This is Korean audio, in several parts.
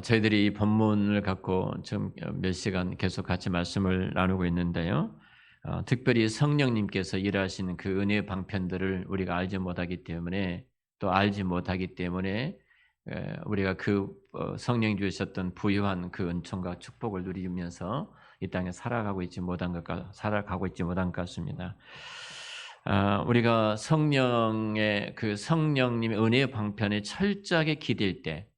저희들이 이 본문을 갖고 지금 몇 시간 계속 같이 말씀을 나누고 있는데요. 특별히 성령님께서 일하시는 그 은혜의 방편들을 우리가 알지 못하기 때문에 또 알지 못하기 때문에 우리가 그 성령이 주셨던 부유한 그 은총과 축복을 누리면서 이 땅에 살아가고 있지 못한 것 같습니다. 우리가 성령의 그 성령님의 은혜의 방편에 철저하게 기댈 때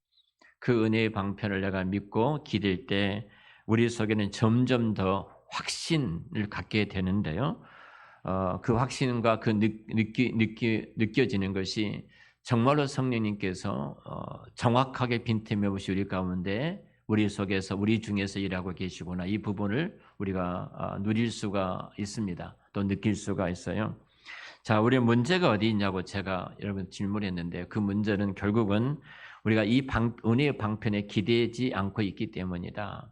그 은혜의 방편을 내가 믿고 기댈 때 우리 속에는 점점 더 확신을 갖게 되는데요. 그 확신과 그 느껴지는 것이 정말로 성령님께서 정확하게 빈틈이 없이 우리 가운데 우리 속에서 우리 중에서 일하고 계시구나, 이 부분을 우리가 누릴 수가 있습니다. 또 느낄 수가 있어요. 자, 우리의 문제가 어디 있냐고 제가 여러분 질문했는데, 그 문제는 결국은 우리가 은혜의 방편에 기대지 않고 있기 때문이다.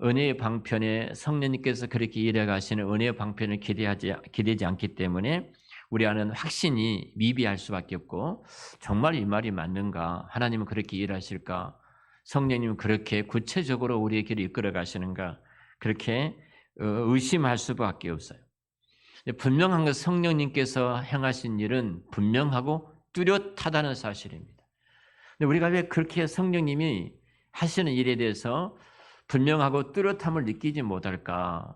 은혜의 방편에 성령님께서 그렇게 일해 가시는 은혜의 방편을 기대지 않기 때문에 우리 안은 확신이 미비할 수밖에 없고, 정말 이 말이 맞는가? 하나님은 그렇게 일하실까? 성령님은 그렇게 구체적으로 우리의 길을 이끌어 가시는가? 그렇게 의심할 수밖에 없어요. 분명한 것, 성령님께서 행하신 일은 분명하고 뚜렷하다는 사실입니다. 근데 우리가 왜 그렇게 성령님이 하시는 일에 대해서 분명하고 뚜렷함을 느끼지 못할까?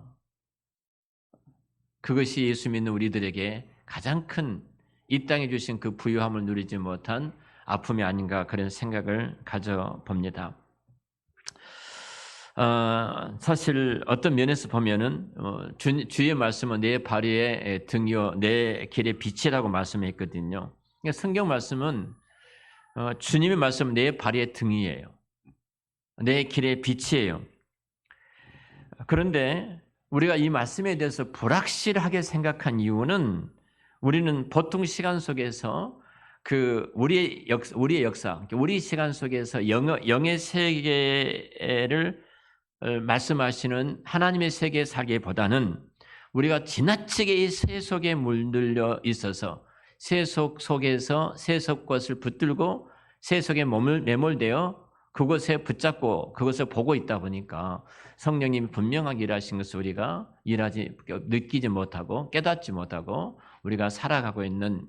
그것이 예수 믿는 우리들에게 가장 큰, 이 땅에 주신 그 부유함을 누리지 못한 아픔이 아닌가, 그런 생각을 가져봅니다. 사실 어떤 면에서 보면은 주의 말씀은 내 발 위에 등이요 내 길의 빛이라고 말씀했거든요. 그러니까 성경 말씀은 주님의 말씀은 내 발 위에 등이에요. 내 길의 빛이에요. 그런데 우리가 이 말씀에 대해서 불확실하게 생각한 이유는, 우리는 보통 시간 속에서 그 우리의 역사, 우리 시간 속에서 영의 세계를 말씀하시는 하나님의 세계에 살기보다는 우리가 지나치게 이 세속에 물들려 있어서 세속 속에서 세속 것을 붙들고 세속에 몸을 매몰되어 그것에 붙잡고 그것을 보고 있다 보니까 성령님이 분명하게 일하신 것을 우리가 느끼지 못하고 깨닫지 못하고 우리가 살아가고 있는,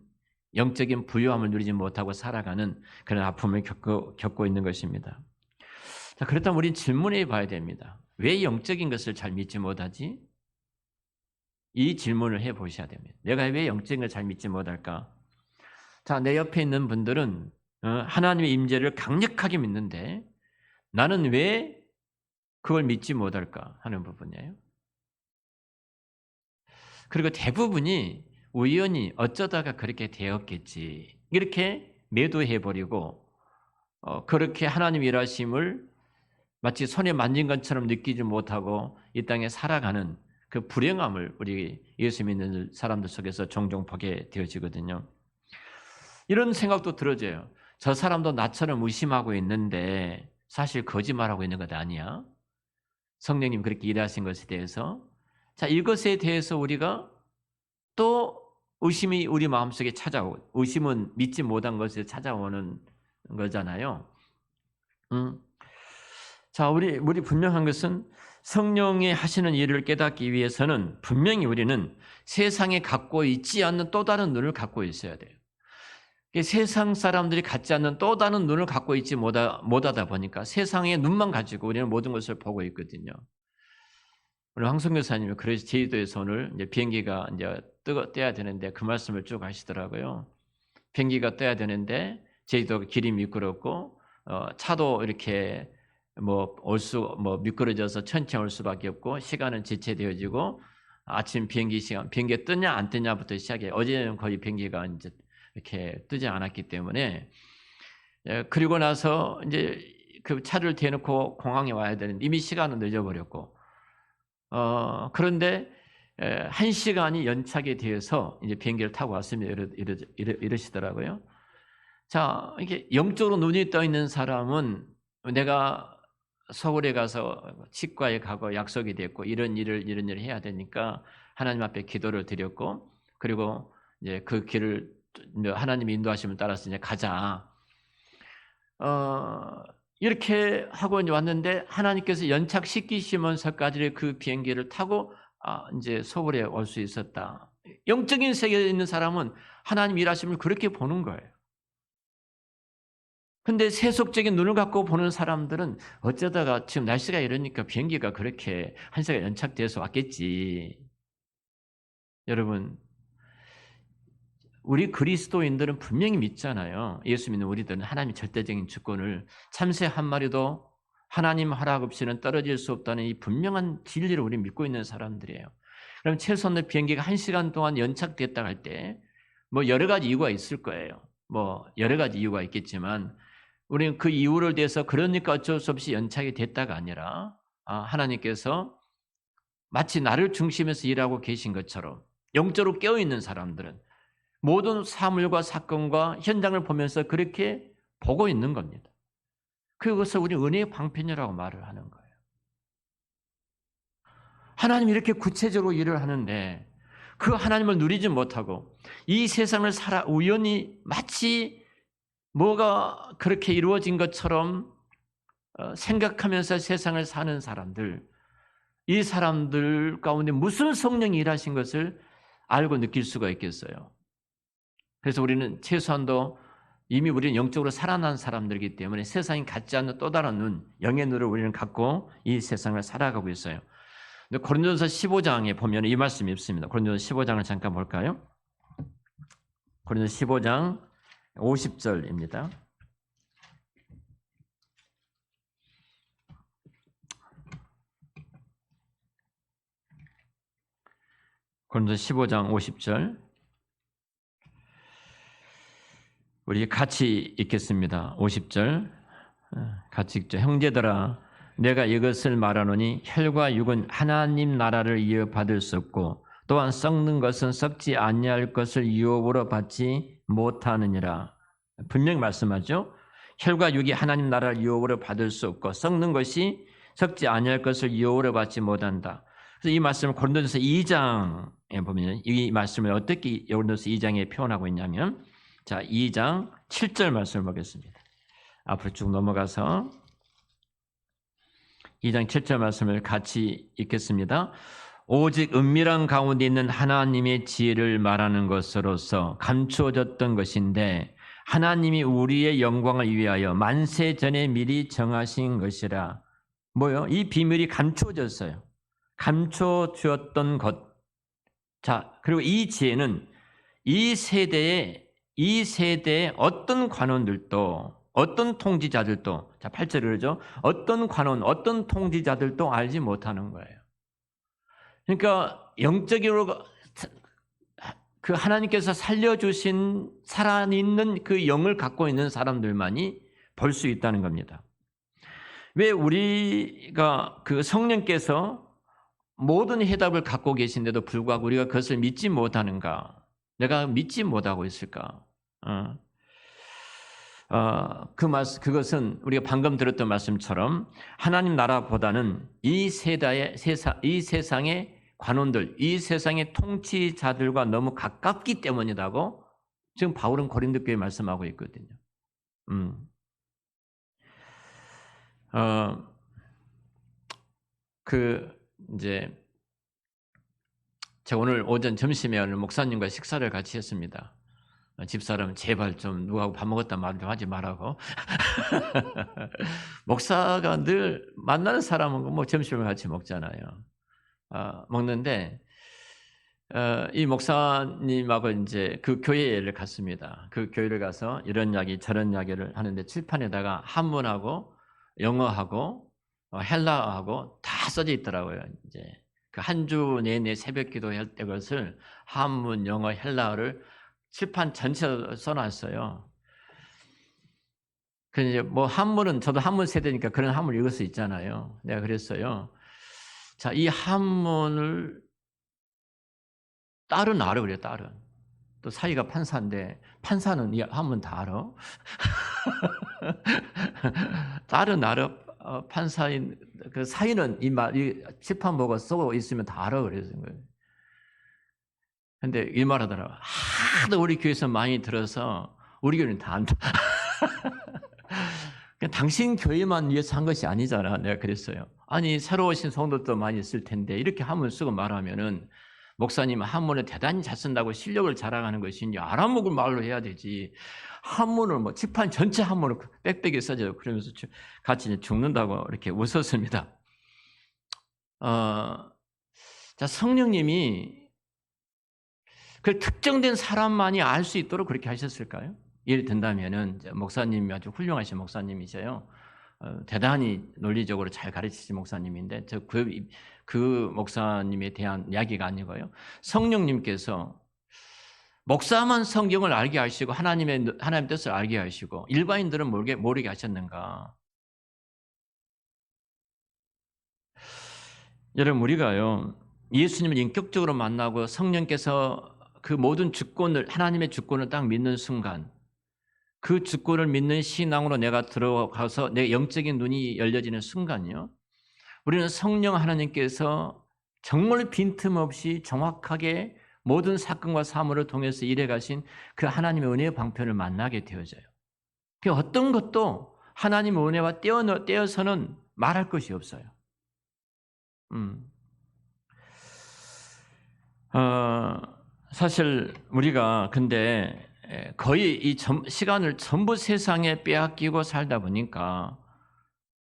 영적인 부유함을 누리지 못하고 살아가는 그런 아픔을 겪고 있는 것입니다. 자, 그렇다면 우리는 질문해 봐야 됩니다. 왜 영적인 것을 잘 믿지 못하지? 이 질문을 해 보셔야 됩니다. 내가 왜 영적인 걸 잘 믿지 못할까? 자, 내 옆에 있는 분들은 하나님의 임재를 강력하게 믿는데 나는 왜 그걸 믿지 못할까 하는 부분이에요. 그리고 대부분이 우연히 어쩌다가 그렇게 되었겠지, 이렇게 매도해 버리고 그렇게 하나님 일하심을 마치 손에 만진 것처럼 느끼지 못하고 이 땅에 살아가는 그 불행함을 우리 예수 믿는 사람들 속에서 종종 보게 되어지거든요. 이런 생각도 들어져요. 저 사람도 나처럼 의심하고 있는데 사실 거짓말하고 있는 것 아니야? 성령님 그렇게 일하신 것에 대해서. 자, 이것에 대해서 우리가 또 의심이 우리 마음속에 의심은 믿지 못한 것에 찾아오는 거잖아요. 자, 우리 분명한 것은 성령이 하시는 일을 깨닫기 위해서는 분명히 우리는 세상에 갖고 있지 않는 또 다른 눈을 갖고 있어야 돼요. 세상 사람들이 갖지 않는 또 다른 눈을 갖고 있지 못하다 보니까 세상의 눈만 가지고 우리는 모든 것을 보고 있거든요. 오늘 황성 교사님이 그래서 제주도에서 오늘 이제 비행기가 이제 떼야 되는데 그 말씀을 쭉 하시더라고요. 비행기가 떼야 되는데 제주도가 길이 미끄럽고 차도 이렇게 미끄러져서 천천히 올 수밖에 없고 시간은 지체되어지고 아침 비행기가 뜨냐 안 뜨냐부터 시작해. 어제는 거의 비행기가 이제 이렇게 뜨지 않았기 때문에, 그리고 나서 이제 그 차를 대놓고 공항에 와야 되는데 이미 시간은 늦어버렸고, 그런데 1시간이 연착이 되어서 이제 비행기를 타고 왔습니다. 이러시더라고요. 자, 이게 영적으로 눈이 떠 있는 사람은 내가 서울에 가서 치과에 가고 약속이 됐고 이런 일을 해야 되니까 하나님 앞에 기도를 드렸고, 그리고 이제 그 길을 하나님이 인도하심을 따라서 이제 가자. 이렇게 하고 이제 왔는데 하나님께서 연착시키시면서까지 그 비행기를 타고 이제 서울에 올 수 있었다. 영적인 세계에 있는 사람은 하나님 일하심을 그렇게 보는 거예요. 근데 세속적인 눈을 갖고 보는 사람들은 어쩌다가 지금 날씨가 이러니까 비행기가 그렇게 1시간 연착돼서 왔겠지. 여러분, 우리 그리스도인들은 분명히 믿잖아요. 예수 믿는 우리들은 하나님의 절대적인 주권을 참새 한 마리도 하나님 허락 없이는 떨어질 수 없다는 이 분명한 진리를 우리 믿고 있는 사람들이에요. 그럼 최소한 비행기가 1시간 동안 연착됐다 할 때 뭐 여러 가지 이유가 있을 거예요. 뭐 여러 가지 이유가 있겠지만 우리는 그 이유를 대해서 그러니까 어쩔 수 없이 연착이 됐다가 아니라 하나님께서 마치 나를 중심에서 일하고 계신 것처럼 영적으로 깨어있는 사람들은 모든 사물과 사건과 현장을 보면서 그렇게 보고 있는 겁니다. 그것을 우리 은혜의 방편이라고 말을 하는 거예요. 하나님이 이렇게 구체적으로 일을 하는데 그 하나님을 누리지 못하고 이 세상을 살아 우연히 마치 뭐가 그렇게 이루어진 것처럼 생각하면서 세상을 사는 사람들, 이 사람들 가운데 무슨 성령이 일하신 것을 알고 느낄 수가 있겠어요. 그래서 우리는 최소한도 이미 우리는 영적으로 살아난 사람들이기 때문에 세상이 갖지 않는 또 다른 눈, 영의 눈을 우리는 갖고 이 세상을 살아가고 있어요. 근데 고린도전서 15장에 보면 이 말씀이 있습니다. 고린도전서 15장을 잠깐 볼까요? 고린도전서 15장 50절입니다. 고린도전서 15장 50절 우리 같이 읽겠습니다. 50절 같이 읽죠. 형제들아 내가 이것을 말하노니 혈과 육은 하나님 나라를 이어받을 수 없고 또한 썩는 것은 썩지 아니할 것을 유업으로 받지 못하느니라. 분명히 말씀하죠. 혈과 육이 하나님 나라를 유업으로 받을 수 없고 썩는 것이 썩지 아니할 것을 유업으로 받지 못한다. 그래서 이 말씀을 고린도전서 2장에 보면 이 말씀을 어떻게 고린도전서 2장에 표현하고 있냐면 자, 2장 7절 말씀을 보겠습니다. 앞으로 쭉 넘어가서 2장 7절 말씀을 같이 읽겠습니다. 오직 은밀한 가운데 있는 하나님의 지혜를 말하는 것으로서 감추어졌던 것인데 하나님이 우리의 영광을 위하여 만세 전에 미리 정하신 것이라. 뭐요? 이 비밀이 감추어졌어요. 감춰주었던 것. 자, 그리고 이 지혜는 이 세대의 어떤 관원들도 어떤 통치자들도 자 8절에 그러죠. 어떤 관원, 어떤 통치자들도 알지 못하는 거예요. 그러니까 영적으로 그 하나님께서 살려주신 살아있는 그 영을 갖고 있는 사람들만이 볼 수 있다는 겁니다. 왜 우리가 그 성령께서 모든 해답을 갖고 계신데도 불구하고 우리가 그것을 믿지 못하는가? 내가 믿지 못하고 있을까? 그것은 우리가 방금 들었던 말씀처럼 하나님 나라보다는 이 세상의 관원들, 이 세상의 통치자들과 너무 가깝기 때문이라고 지금 바울은 고린도 교회에 말씀하고 있거든요. 이제 제가 오늘 오전 점심에 목사님과 식사를 같이 했습니다. 집사람 제발 좀 누구하고 밥 먹었단 말 좀 하지 말라고. 목사가 늘 만나는 사람은 뭐 점심을 같이 먹잖아요. 먹는데 이 목사님하고 이제 그 교회를 갔습니다. 그 교회를 가서 이런 이야기 저런 이야기를 하는데 칠판에다가 한문하고 영어하고 헬라어하고 다 써져 있더라고요. 이제 그 한 주 내내 새벽 기도할 때 것을 한문, 영어, 헬라어를 칠판 전체로 써놨어요. 그 이제 뭐 한문은 저도 한문 세대니까 그런 한문 읽을 수 있잖아요. 내가 그랬어요. 자, 이 한문을 딸은 알아 그래요. 딸은 또 사이가 판사인데 판사는 이 한문 다 알아. 딸은 알아. 판사인 그 사이는 이 칠판 보고 쓰고 있으면 다 알아 그래서 거예요. 근데 이 말하더라고. 하도 우리 교회에서 많이 들어서 우리 교회는 다 안다. 당신 교회만 위해서 한 것이 아니잖아. 내가 그랬어요. 아니 새로 오신 성도도 많이 있을 텐데 이렇게 한문 쓰고 말하면은 목사님 한문을 대단히 잘 쓴다고 실력을 자랑하는 것이니 알아먹을 말로 해야 되지. 한문을 뭐 집판 전체 한문을 빽빽이 써줘요. 그러면서 같이 죽는다고 이렇게 웃었습니다. 자, 성령님이 그 특정된 사람만이 알 수 있도록 그렇게 하셨을까요? 예를 든다면은 목사님이 아주 훌륭하신 목사님이세요. 대단히 논리적으로 잘 가르치신 목사님인데 그 목사님에 대한 이야기가 아니고요. 성령님께서 목사만 성경을 알게 하시고 하나님 뜻을 알게 하시고 일반인들은 모르게 하셨는가? 여러분 우리가요. 예수님을 인격적으로 만나고 성령께서 그 모든 주권을 하나님의 주권을 딱 믿는 순간 그 주권을 믿는 신앙으로 내가 들어가서 내 영적인 눈이 열려지는 순간요. 우리는 성령 하나님께서 정말 빈틈없이 정확하게 모든 사건과 사물을 통해서 일해 가신 그 하나님의 은혜의 방편을 만나게 되어져요. 그 어떤 것도 하나님의 은혜와 떼어서는 말할 것이 없어요. 사실 우리가 근데 거의 이 시간을 전부 세상에 빼앗기고 살다 보니까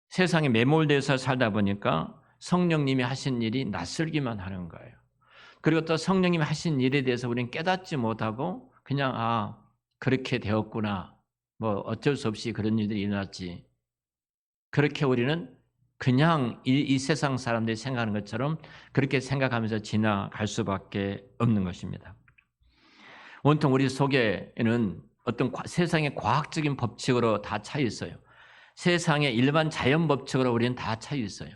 세상에 매몰돼서 살다 보니까 성령님이 하신 일이 낯설기만 하는 거예요. 그리고 또 성령님이 하신 일에 대해서 우리는 깨닫지 못하고 그냥 그렇게 되었구나. 뭐 어쩔 수 없이 그런 일들이 일어났지. 그렇게 우리는 그냥 이 세상 사람들이 생각하는 것처럼 그렇게 생각하면서 지나갈 수밖에 없는 것입니다. 온통 우리 속에는 어떤 세상의 과학적인 법칙으로 다 차여 있어요. 세상의 일반 자연 법칙으로 우리는 다 차여 있어요.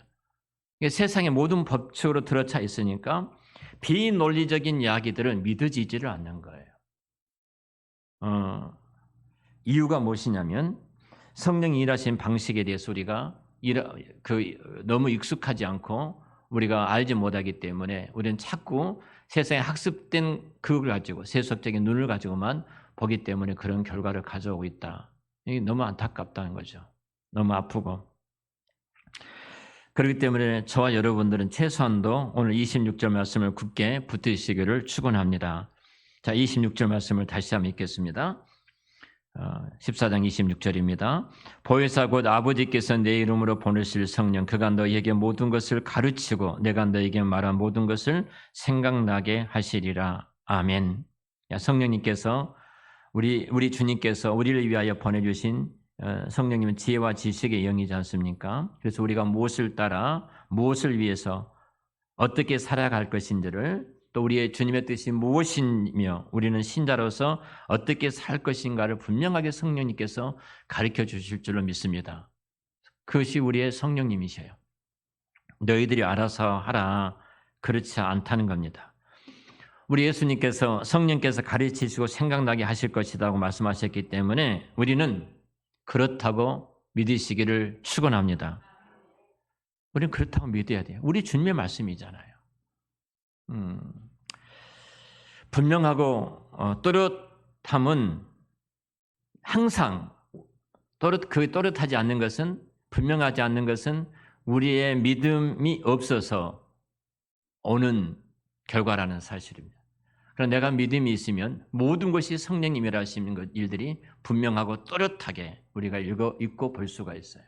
세상의 모든 법칙으로 들어차 있으니까 비논리적인 이야기들은 믿어지지를 않는 거예요. 이유가 무엇이냐면 성령이 일하신 방식에 대해서 우리가 너무 익숙하지 않고 우리가 알지 못하기 때문에 우리는 자꾸 세상에 학습된 그걸 가지고 세속적인 눈을 가지고만 보기 때문에 그런 결과를 가져오고 있다. 이게 너무 안타깝다는 거죠. 너무 아프고. 그렇기 때문에 저와 여러분들은 최소한도 오늘 26절 말씀을 굳게 붙드시기를 축원합니다. 자, 26절 말씀을 다시 한번 읽겠습니다. 14장 26절입니다. 보혜사 곧 아버지께서 내 이름으로 보내실 성령 그가 너희에게 모든 것을 가르치고 내가 너희에게 말한 모든 것을 생각나게 하시리라. 아멘. 성령님께서 우리 주님께서 우리를 위하여 보내주신 성령님은 지혜와 지식의 영이지 않습니까? 그래서 우리가 무엇을 따라 무엇을 위해서 어떻게 살아갈 것인지를 또 우리의 주님의 뜻이 무엇이며 우리는 신자로서 어떻게 살 것인가를 분명하게 성령님께서 가르쳐 주실 줄로 믿습니다. 그것이 우리의 성령님이셔요. 너희들이 알아서 하라. 그렇지 않다는 겁니다. 우리 예수님께서 성령께서 가르치시고 생각나게 하실 것이라고 말씀하셨기 때문에 우리는 그렇다고 믿으시기를 축원합니다. 우리는 그렇다고 믿어야 돼요. 우리 주님의 말씀이잖아요. 분명하고 또렷함은 항상 또렷하지 않는 것은 분명하지 않는 것은 우리의 믿음이 없어서 오는 결과라는 사실입니다. 그러나 내가 믿음이 있으면 모든 것이 성령님이라 하시는 일들이 분명하고 또렷하게 우리가 읽고 볼 수가 있어요.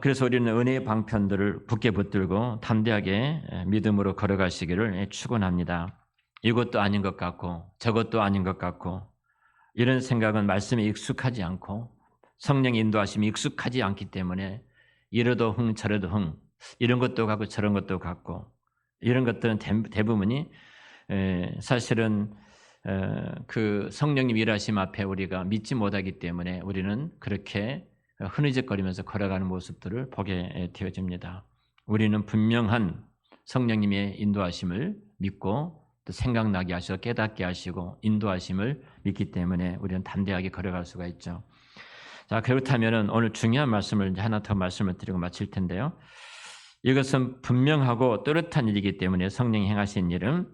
그래서 우리는 은혜의 방편들을 굳게 붙들고 담대하게 믿음으로 걸어가시기를 축원합니다. 이것도 아닌 것 같고 저것도 아닌 것 같고 이런 생각은 말씀에 익숙하지 않고 성령의 인도하심이 익숙하지 않기 때문에 이러도 흥 저러도 흥 이런 것도 같고 저런 것도 같고 이런 것들은 대부분이 사실은 그 성령님 일하심 앞에 우리가 믿지 못하기 때문에 우리는 그렇게 흐느적거리면서 걸어가는 모습들을 보게 되어집니다. 우리는 분명한 성령님의 인도하심을 믿고 또 생각나게 하시고 깨닫게 하시고 인도하심을 믿기 때문에 우리는 담대하게 걸어갈 수가 있죠. 자, 그렇다면 오늘 중요한 말씀을 하나 더 말씀을 드리고 마칠 텐데요. 이것은 분명하고 또렷한 일이기 때문에 성령이 행하신 일은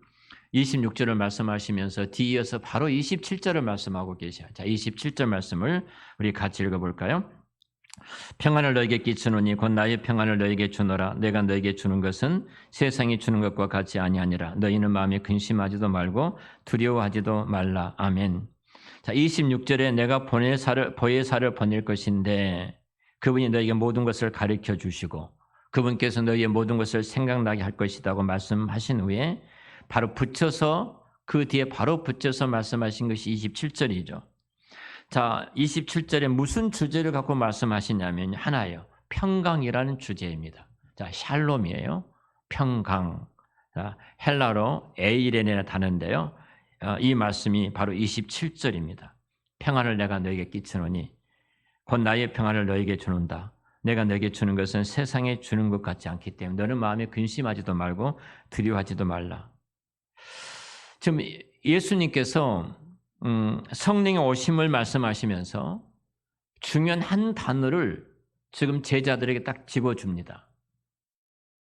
26절을 말씀하시면서 뒤이어서 바로 27절을 말씀하고 계셔요. 자, 27절 말씀을 우리 같이 읽어볼까요? 평안을 너에게 끼치노니 곧 나의 평안을 너에게 주노라. 내가 너에게 주는 것은 세상이 주는 것과 같이 아니하니라. 너희는 마음에 근심하지도 말고 두려워하지도 말라. 아멘. 자, 26절에 내가 보혜사를 보낼 것인데 그분이 너에게 모든 것을 가르쳐 주시고 그분께서 너희의 모든 것을 생각나게 할 것이라고 말씀하신 후에 바로 붙여서 그 뒤에 바로 붙여서 말씀하신 것이 27절이죠. 자, 27절에 무슨 주제를 갖고 말씀하시냐면 하나예요. 평강이라는 주제입니다. 자, 샬롬이에요. 평강. 자, 헬라로 에이레네라는 단어인데요. 이 말씀이 바로 27절입니다. 평안을 내가 너에게 끼치노니 곧 나의 평안을 너에게 주는다. 내가 너에게 주는 것은 세상에 주는 것 같지 않기 때문에 너는 마음에 근심하지도 말고 두려워하지도 말라. 지금 예수님께서 성령의 오심을 말씀하시면서 중요한 한 단어를 지금 제자들에게 딱 집어줍니다.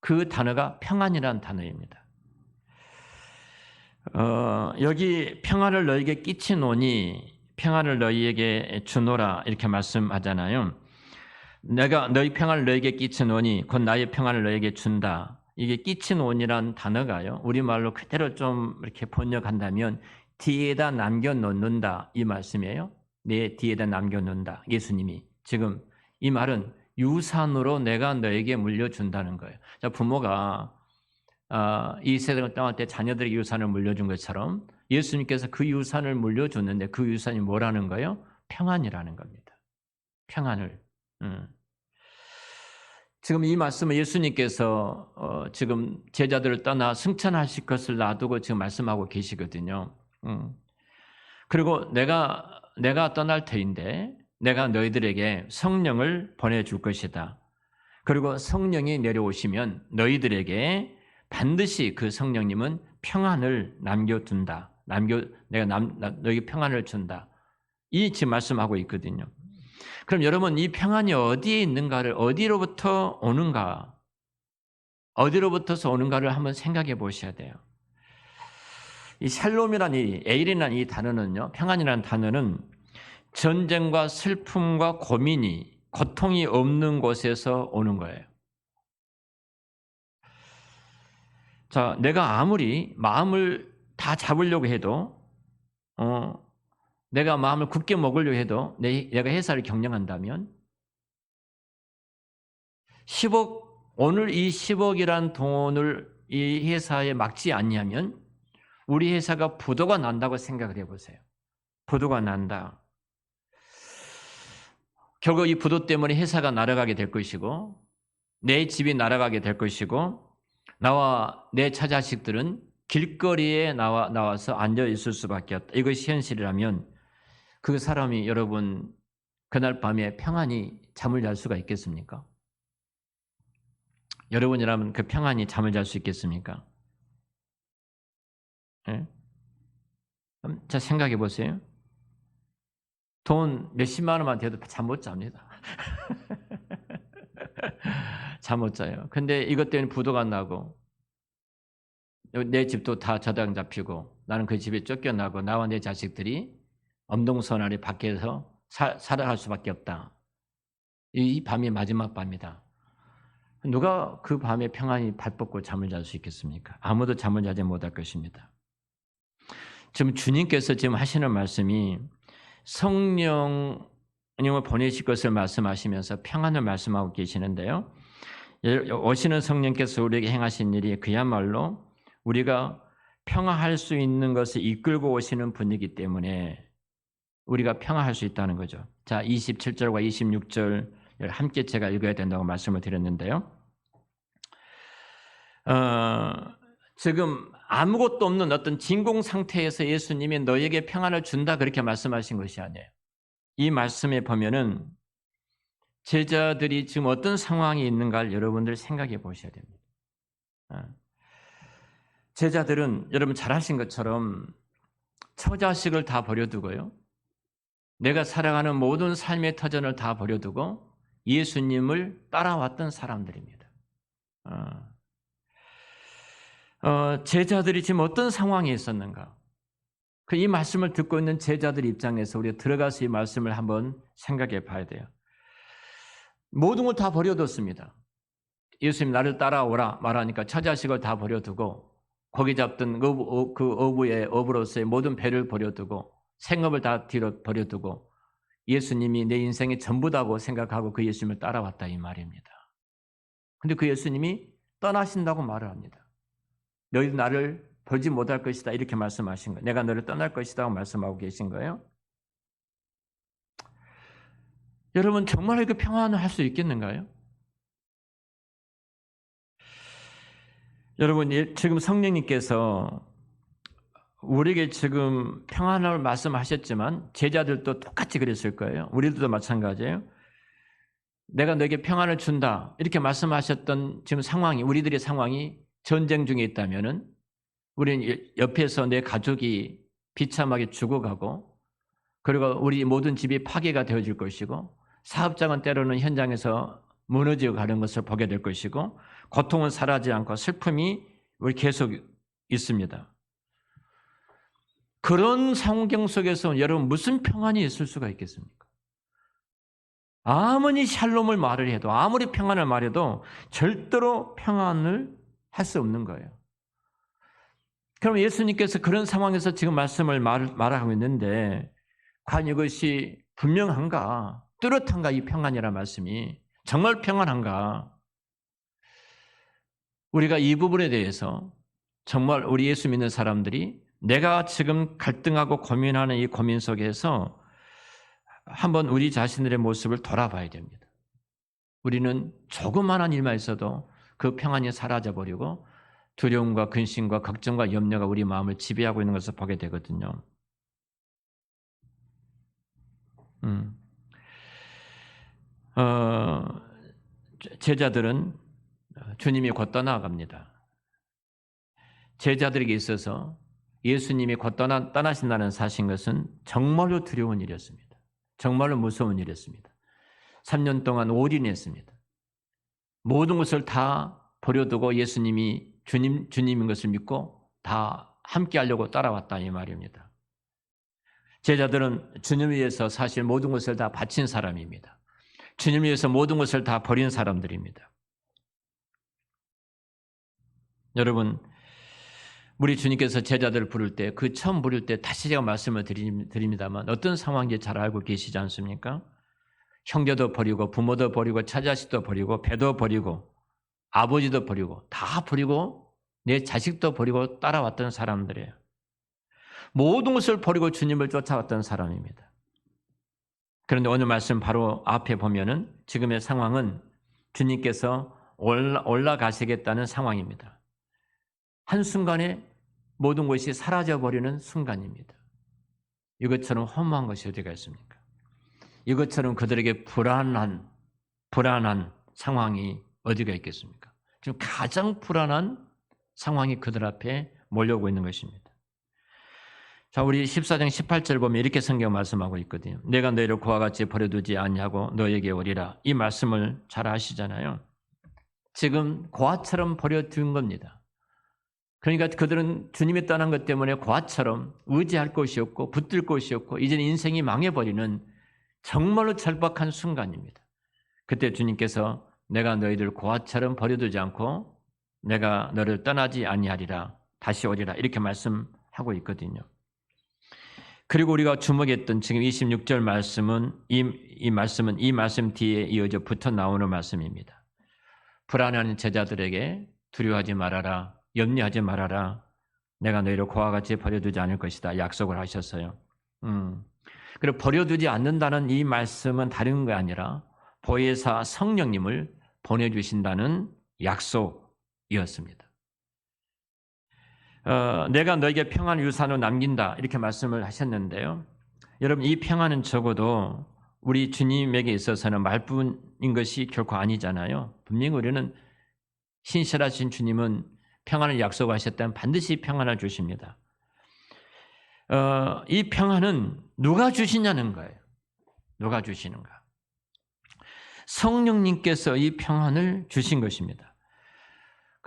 그 단어가 평안이라는 단어입니다. 여기 평안을 너에게 끼치노니 평안을 너희에게 주노라 이렇게 말씀하잖아요. 내가 너희 평안을 너에게 끼치노니 곧 나의 평안을 너에게 준다. 이게 끼치노니란 단어가요. 우리말로 그대로 좀 이렇게 번역한다면 뒤에다 남겨놓는다 이 말씀이에요. 내 뒤에다 남겨놓는다. 예수님이 지금 이 말은 유산으로 내가 너에게 물려준다는 거예요. 자, 부모가 이 세상을 떠날 때 자녀들에게 유산을 물려준 것처럼 예수님께서 그 유산을 물려줬는데 그 유산이 뭐라는 거예요? 평안이라는 겁니다. 평안을. 지금 이 말씀은 예수님께서 지금 제자들을 떠나 승천하실 것을 놔두고 지금 말씀하고 계시거든요. 그리고 내가 떠날 터인데 내가 너희들에게 성령을 보내줄 것이다. 그리고 성령이 내려오시면 너희들에게 반드시 그 성령님은 평안을 남겨둔다. 내가 너희 평안을 준다. 이 지금 말씀하고 있거든요. 그럼 여러분 이 평안이 어디에 있는가를 어디로부터 오는가? 어디로부터서 오는가를 한번 생각해 보셔야 돼요. 이 샬롬이란 이 에일이라는 이 단어는요. 평안이라는 단어는 전쟁과 슬픔과 고통이 없는 곳에서 오는 거예요. 자, 내가 아무리 마음을 다 잡으려고 해도 내가 마음을 굳게 먹으려고 해도 내가 회사를 경영한다면 10억 오늘 이 10억이란 돈을 이 회사에 막지 않냐면 우리 회사가 부도가 난다고 생각을 해보세요. 부도가 난다. 결국 이 부도 때문에 회사가 날아가게 될 것이고 내 집이 날아가게 될 것이고 나와 내 처자식들은 길거리에 나와서 앉아 있을 수밖에 없다. 이것이 현실이라면 그 사람이 여러분 그날 밤에 평안히 잠을 잘 수가 있겠습니까? 여러분이라면 그 평안히 잠을 잘 수 있겠습니까? 네? 자, 생각해 보세요. 돈 몇십만 원만 돼도 잠 못 잡니다. 잠 못 자요. 근데 이것 때문에 부도가 나고 내 집도 다 저당 잡히고 나는 그 집에 쫓겨나고 나와 내 자식들이 엄동선알이 밖에서 살아갈 수밖에 없다. 이 밤이 마지막 밤이다. 누가 그 밤에 평안히 발 뻗고 잠을 잘 수 있겠습니까? 아무도 잠을 자지 못할 것입니다. 지금 주님께서 지금 하시는 말씀이 성령님을 보내실 것을 말씀하시면서 평안을 말씀하고 계시는데요. 오시는 성령께서 우리에게 행하신 일이 그야말로 우리가 평화할 수 있는 것을 이끌고 오시는 분이기 때문에 우리가 평화할 수 있다는 거죠. 자, 27절과 26절 함께 제가 읽어야 된다고 말씀을 드렸는데요. 지금 아무것도 없는 어떤 진공 상태에서 예수님이 너에게 평안을 준다 그렇게 말씀하신 것이 아니에요. 이 말씀에 보면은 제자들이 지금 어떤 상황이 있는가를 여러분들 생각해 보셔야 됩니다. 제자들은 여러분 잘 아신 것처럼 처자식을 다 버려두고요. 내가 살아가는 모든 삶의 터전을 다 버려두고 예수님을 따라왔던 사람들입니다. 제자들이 지금 어떤 상황에 있었는가? 이 말씀을 듣고 있는 제자들 입장에서 우리가 들어가서 이 말씀을 한번 생각해 봐야 돼요. 모든 걸 다 버려뒀습니다. 예수님 나를 따라오라 말하니까 처자식을 다 버려두고 고기 잡던 그 어부로서의 모든 배를 버려두고 생업을 다 뒤로 버려두고 예수님이 내 인생의 전부다고 생각하고 그 예수님을 따라왔다 이 말입니다. 근데 그 예수님이 떠나신다고 말을 합니다. 너희도 나를 보지 못할 것이다 이렇게 말씀하신 거예요. 내가 너를 떠날 것이다 말씀하고 계신 거예요. 여러분 정말 그 평안을 할 수 있겠는가요? 여러분 지금 성령님께서 우리에게 지금 평안을 말씀하셨지만 제자들도 똑같이 그랬을 거예요. 우리들도 마찬가지예요. 내가 너에게 평안을 준다 이렇게 말씀하셨던 지금 상황이 우리들의 상황이 전쟁 중에 있다면은 우리는 옆에서 내 가족이 비참하게 죽어가고 그리고 우리 모든 집이 파괴가 되어질 것이고 사업장은 때로는 현장에서 무너져 가는 것을 보게 될 것이고 고통은 사라지지 않고 슬픔이 우리 계속 있습니다. 그런 상황 속에서 여러분 무슨 평안이 있을 수가 있겠습니까? 아무리 샬롬을 말을 해도 아무리 평안을 말해도 절대로 평안을 할 수 없는 거예요. 그럼 예수님께서 그런 상황에서 지금 말씀을 말하고 있는데 과연 이것이 분명한가? 뚜렷한가? 이 평안이라는 말씀이 정말 평안한가? 우리가 이 부분에 대해서 정말 우리 예수 믿는 사람들이 내가 지금 갈등하고 고민하는 이 고민 속에서 한번 우리 자신들의 모습을 돌아봐야 됩니다. 우리는 조그마한 일만 있어도 그 평안이 사라져버리고 두려움과 근심과 걱정과 염려가 우리 마음을 지배하고 있는 것을 보게 되거든요. 제자들은 주님이 곧 떠나갑니다. 제자들에게 있어서 예수님이 곧 떠나신다는 사실인 것은 정말로 두려운 일이었습니다. 정말로 무서운 일이었습니다. 3년 동안 올인했습니다. 모든 것을 다 버려두고 예수님이 주님인 것을 믿고 다 함께 하려고 따라왔다 이 말입니다. 제자들은 주님을 위해서 사실 모든 것을 다 바친 사람입니다. 주님을 위해서 모든 것을 다 버린 사람들입니다. 여러분 우리 주님께서 제자들을 부를 때 그 처음 부를 때 다시 제가 말씀을 드립니다만 어떤 상황인지 잘 알고 계시지 않습니까? 형제도 버리고 부모도 버리고 처자식도 버리고 배도 버리고 아버지도 버리고 다 버리고 내 자식도 버리고 따라왔던 사람들이에요. 모든 것을 버리고 주님을 쫓아왔던 사람입니다. 그런데 오늘 말씀 바로 앞에 보면은 지금의 상황은 주님께서 올라가시겠다는 상황입니다. 한순간에 모든 것이 사라져버리는 순간입니다. 이것처럼 허무한 것이 어디가 있습니까? 이것처럼 그들에게 불안한 상황이 어디가 있겠습니까? 지금 가장 불안한 상황이 그들 앞에 몰려오고 있는 것입니다. 자, 우리 14장 18절 보면 이렇게 성경 말씀하고 있거든요. 내가 너희를 그와 같이 버려두지 아니하고 너에게 오리라. 이 말씀을 잘 아시잖아요. 지금 고아처럼 버려둔 겁니다. 그러니까 그들은 주님이 떠난 것 때문에 고아처럼 의지할 곳이 없고 붙들 곳이 없고 이제는 인생이 망해버리는 정말로 절박한 순간입니다. 그때 주님께서 내가 너희들 고아처럼 버려두지 않고 내가 너를 떠나지 아니하리라 다시 오리라 이렇게 말씀하고 있거든요. 그리고 우리가 주목했던 지금 26절 말씀은 이 말씀 뒤에 이어져 붙어 나오는 말씀입니다. 불안한 제자들에게 두려워하지 말아라, 염려하지 말아라. 내가 너희를 고와 같이 버려두지 않을 것이다. 약속을 하셨어요. 그리고 버려두지 않는다는 이 말씀은 다른 게 아니라 보혜사 성령님을 보내주신다는 약속이었습니다. 내가 너에게 평안 유산을 남긴다 이렇게 말씀을 하셨는데요. 여러분 이 평안은 적어도 우리 주님에게 있어서는 말뿐인 것이 결코 아니잖아요. 분명히 우리는 신실하신 주님은 평안을 약속하셨다면 반드시 평안을 주십니다. 이 평안은 누가 주시냐는 거예요. 누가 주시는가? 성령님께서 이 평안을 주신 것입니다.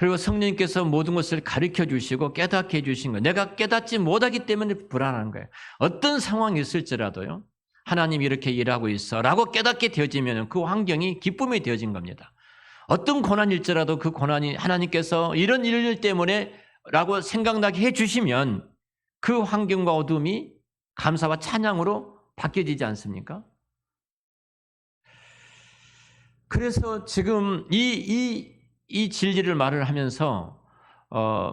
그리고 성령님께서 모든 것을 가르쳐 주시고 깨닫게 해주신 거예요. 내가 깨닫지 못하기 때문에 불안한 거예요. 어떤 상황이 있을지라도요. 하나님이 이렇게 일하고 있어 라고 깨닫게 되어지면 그 환경이 기쁨이 되어진 겁니다. 어떤 고난일지라도 그 고난이 하나님께서 이런 일 때문에 라고 생각나게 해주시면 그 환경과 어둠이 감사와 찬양으로 바뀌어지지 않습니까? 그래서 지금 이 진리를 말을 하면서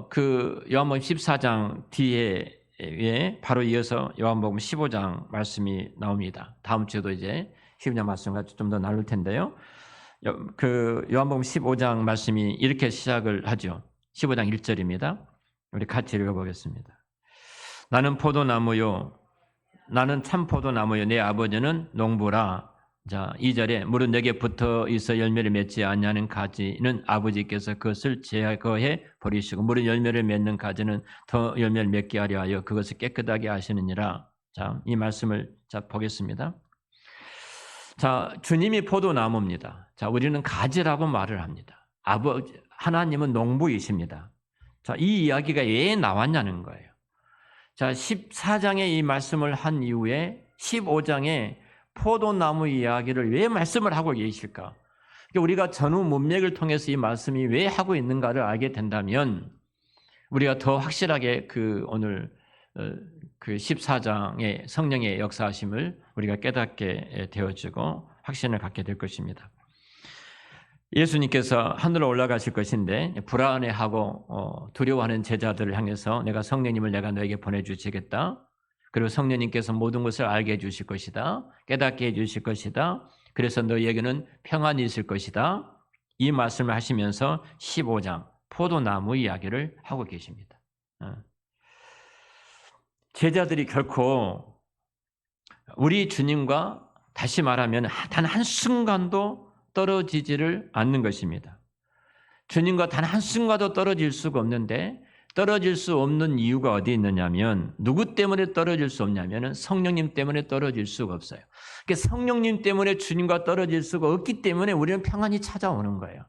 그 요한복음 14장 뒤에 바로 이어서 요한복음 15장 말씀이 나옵니다. 다음 주에도 이제 15장 말씀과 좀 더 나눌 텐데요. 그 요한복음 15장 말씀이 이렇게 시작을 하죠. 15장 1절입니다. 우리 같이 읽어보겠습니다. 나는 포도나무요, 나는 참 포도나무요, 내 아버지는 농부라. 자, 2절에 무릇 내게 붙어 있어 열매를 맺지 아니하는 가지는 아버지께서 그것을 제거해 버리시고 무릇 열매를 맺는 가지는 더 열매를 맺게 하려 하여 그것을 깨끗하게 하시느니라. 자, 이 말씀을 자 보겠습니다. 자, 주님이 포도나무입니다. 자, 우리는 가지라고 말을 합니다. 하나님은 농부이십니다. 자, 이 이야기가 왜 나왔냐는 거예요. 자, 14장에 이 말씀을 한 이후에 15장에 포도나무 이야기를 왜 말씀을 하고 계실까? 우리가 전후 문맥을 통해서 이 말씀이 왜 하고 있는가를 알게 된다면 우리가 더 확실하게 그 오늘 그 14장의 성령의 역사하심을 우리가 깨닫게 되어지고 확신을 갖게 될 것입니다. 예수님께서 하늘로 올라가실 것인데 불안해하고 두려워하는 제자들을 향해서 내가 성령님을 내가 너에게 보내주시겠다. 그리고 성령님께서 모든 것을 알게 해주실 것이다. 깨닫게 해주실 것이다. 그래서 너희에게는 평안이 있을 것이다. 이 말씀을 하시면서 15장 포도나무 이야기를 하고 계십니다. 제자들이 결코 우리 주님과 다시 말하면 단 한순간도 떨어지지를 않는 것입니다. 주님과 단 한순간도 떨어질 수가 없는데 떨어질 수 없는 이유가 어디 있느냐면 누구 때문에 떨어질 수 없냐면 성령님 때문에 떨어질 수가 없어요. 그러니까 성령님 때문에 주님과 떨어질 수가 없기 때문에 우리는 평안이 찾아오는 거예요.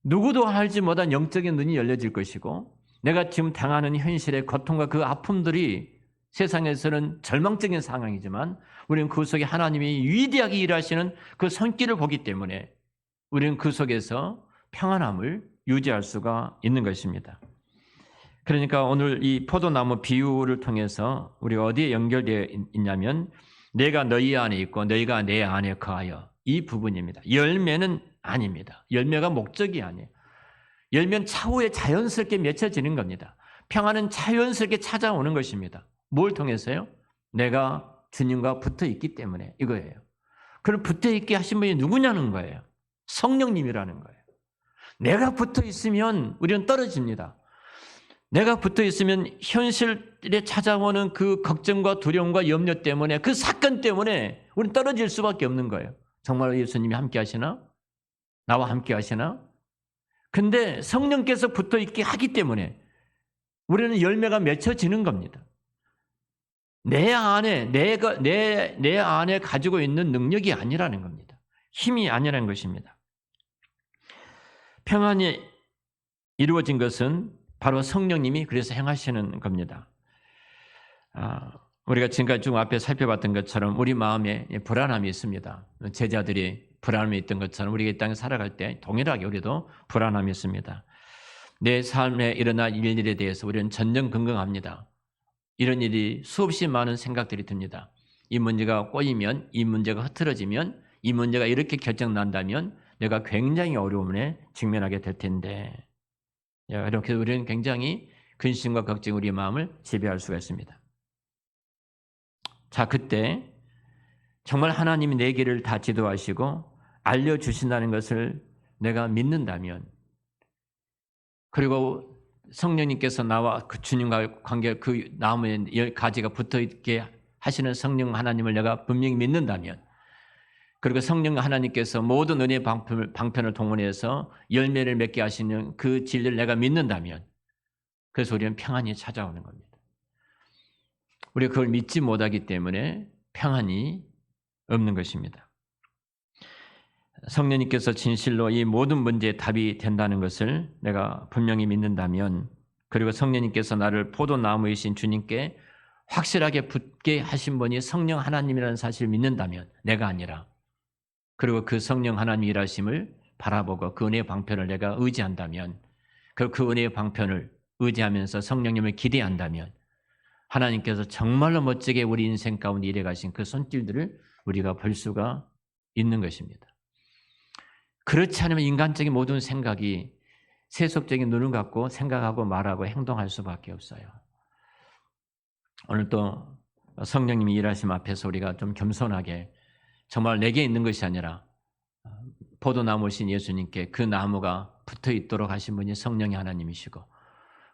누구도 알지 못한 영적인 눈이 열려질 것이고 내가 지금 당하는 현실의 고통과 그 아픔들이 세상에서는 절망적인 상황이지만 우리는 그 속에 하나님이 위대하게 일하시는 그 손길을 보기 때문에 우리는 그 속에서 평안함을 유지할 수가 있는 것입니다. 그러니까 오늘 이 포도나무 비유를 통해서 우리가 어디에 연결되어 있냐면 내가 너희 안에 있고 너희가 내 안에 거하여 이 부분입니다. 열매는 아닙니다. 열매가 목적이 아니에요. 열매는 차후에 자연스럽게 맺혀지는 겁니다. 평안은 자연스럽게 찾아오는 것입니다. 뭘 통해서요? 내가 주님과 붙어 있기 때문에 이거예요. 그럼 붙어 있게 하신 분이 누구냐는 거예요. 성령님이라는 거예요. 내가 붙어 있으면 우리는 떨어집니다. 내가 붙어 있으면 현실에 찾아오는 그 걱정과 두려움과 염려 때문에 그 사건 때문에 우리는 떨어질 수밖에 없는 거예요. 정말 예수님이 함께 하시나? 나와 함께 하시나? 근데 성령께서 붙어 있게 하기 때문에 우리는 열매가 맺혀지는 겁니다. 내 안에 가지고 있는 능력이 아니라는 겁니다. 힘이 아니라는 것입니다. 평안이 이루어진 것은 바로 성령님이 그래서 행하시는 겁니다. 우리가 지금까지 쭉 앞에 살펴봤던 것처럼 우리 마음에 불안함이 있습니다. 제자들이 불안함이 있던 것처럼 우리가 이 땅에 살아갈 때 동일하게 우리도 불안함이 있습니다. 내 삶에 일어날 일들에 대해서 우리는 전전긍긍합니다. 이런 일이 수없이 많은 생각들이 듭니다. 이 문제가 꼬이면, 이 문제가 흐트러지면, 이 문제가 이렇게 결정난다면 내가 굉장히 어려움에 직면하게 될 텐데 이렇게 우리는 굉장히 근심과 걱정이 우리의 마음을 지배할 수가 있습니다. 자, 그때 정말 하나님이 내 길을 다 지도하시고 알려주신다는 것을 내가 믿는다면 그리고 성령님께서 나와 그 주님과 관계 그 나무에 가지가 붙어있게 하시는 성령 하나님을 내가 분명히 믿는다면 그리고 성령 하나님께서 모든 은혜의 방편을 동원해서 열매를 맺게 하시는 그 진리를 내가 믿는다면 그래서 우리는 평안이 찾아오는 겁니다. 우리가 그걸 믿지 못하기 때문에 평안이 없는 것입니다. 성령님께서 진실로 이 모든 문제의 답이 된다는 것을 내가 분명히 믿는다면, 그리고 성령님께서 나를 포도나무이신 주님께 확실하게 붙게 하신 분이 성령 하나님이라는 사실을 믿는다면, 내가 아니라, 그리고 그 성령 하나님 일하심을 바라보고 그 은혜의 방편을 내가 의지한다면, 그리고 그 은혜의 방편을 의지하면서 성령님을 기대한다면, 하나님께서 정말로 멋지게 우리 인생 가운데 일해 가신 그 손길들을 우리가 볼 수가 있는 것입니다. 그렇지 않으면 인간적인 모든 생각이 세속적인 눈을 갖고 생각하고 말하고 행동할 수밖에 없어요. 오늘 또 성령님이 일하심 앞에서 우리가 좀 겸손하게, 정말 내게 있는 것이 아니라 포도나무신 예수님께 그 나무가 붙어 있도록 하신 분이 성령의 하나님이시고,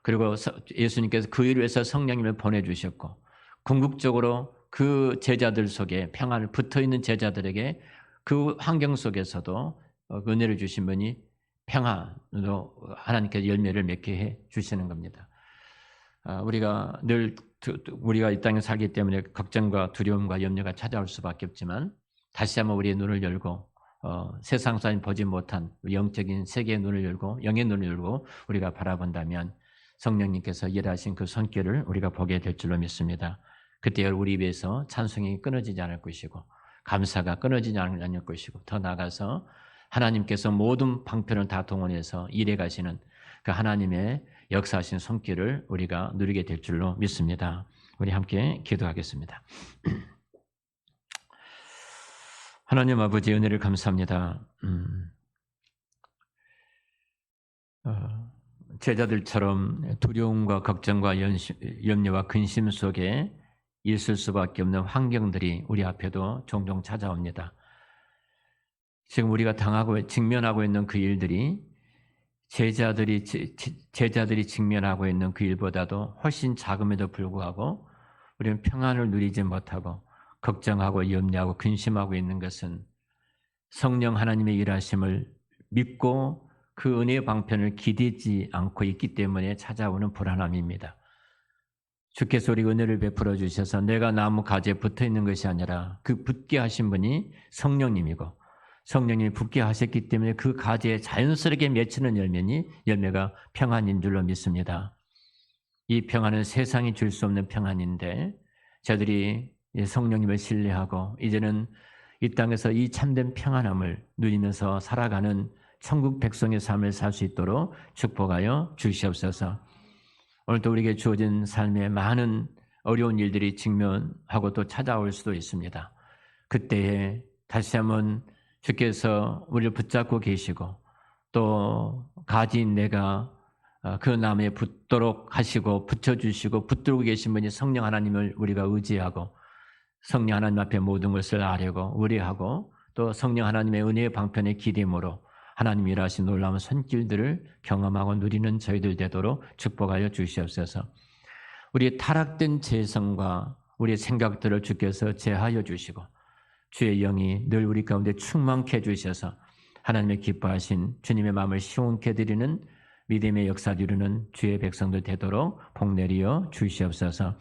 그리고 예수님께서 그 일을 위해서 성령님을 보내주셨고, 궁극적으로 그 제자들 속에 평안을, 붙어 있는 제자들에게 그 환경 속에서도 은혜를 주신 분이 평안으로 하나님께서 열매를 맺게 해 주시는 겁니다. 우리가 늘 우리가 이 땅에 살기 때문에 걱정과 두려움과 염려가 찾아올 수밖에 없지만, 다시 한번 우리의 눈을 열고 세상사인 보지 못한 영적인 세계의 눈을 열고 영의 눈을 열고 우리가 바라본다면 성령님께서 일하신 그 손길을 우리가 보게 될 줄로 믿습니다. 그때 우리 입에서 찬송이 끊어지지 않을 것이고 감사가 끊어지지 않을 것이고, 더 나아가서 하나님께서 모든 방편을 다 동원해서 일해 가시는 그 하나님의 역사하신 손길을 우리가 누리게 될 줄로 믿습니다. 우리 함께 기도하겠습니다. 하나님 아버지, 은혜를 감사합니다. 제자들처럼 두려움과 걱정과 염려와 근심 속에 있을 수밖에 없는 환경들이 우리 앞에도 종종 찾아옵니다. 지금 우리가 직면하고 있는 그 일들이 제자들이 직면하고 있는 그 일보다도 훨씬 작음에도 불구하고 우리는 평안을 누리지 못하고 걱정하고 염려하고 근심하고 있는 것은 성령 하나님의 일하심을 믿고 그 은혜의 방편을 기대지 않고 있기 때문에 찾아오는 불안함입니다. 주께서 우리 은혜를 베풀어 주셔서 내가 나무 가지에 붙어 있는 것이 아니라 그 붙게 하신 분이 성령님이고, 성령님이 붙게 하셨기 때문에 그 가지에 자연스럽게 맺히는 열매가 평안인 줄로 믿습니다. 이 평안은 세상이 줄 수 없는 평안인데, 저들이 성령님을 신뢰하고 이제는 이 땅에서 이 참된 평안함을 누리면서 살아가는 천국 백성의 삶을 살 수 있도록 축복하여 주시옵소서. 오늘도 우리에게 주어진 삶에 많은 어려운 일들이 직면하고 또 찾아올 수도 있습니다. 그때에 다시 한번 주께서 우리를 붙잡고 계시고, 또 가지인 내가 그 나무에 붙도록 하시고 붙여주시고 붙들고 계신 분이 성령 하나님을 우리가 의지하고 성령 하나님 앞에 모든 것을 아뢰고 의뢰하고, 또 성령 하나님의 은혜의 방편에 기대므로 하나님 일하신 놀라운 손길들을 경험하고 누리는 저희들 되도록 축복하여 주시옵소서. 우리의 타락된 재성과 우리의 생각들을 주께서 제하여 주시고 주의 영이 늘 우리 가운데 충만케 해주셔서 하나님의 기뻐하신 주님의 마음을 시원케 드리는 믿음의 역사 누리는 주의 백성들 되도록 복 내리어 주시옵소서.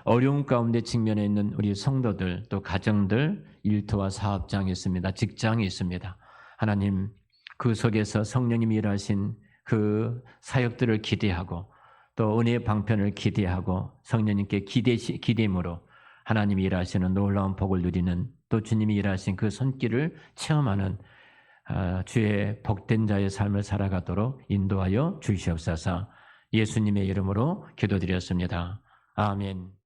어려움 가운데 직면해 있는 우리 성도들, 또 가정들, 일터와 사업장이 있습니다. 직장이 있습니다. 하나님, 그 속에서 성령님이 일하신 그 사역들을 기대하고 또 은혜의 방편을 기대하고 성령님께 기대임으로 하나님이 일하시는 놀라운 복을 누리는, 또 주님이 일하신 그 손길을 체험하는 주의 복된 자의 삶을 살아가도록 인도하여 주시옵소서. 예수님의 이름으로 기도드렸습니다. 아멘.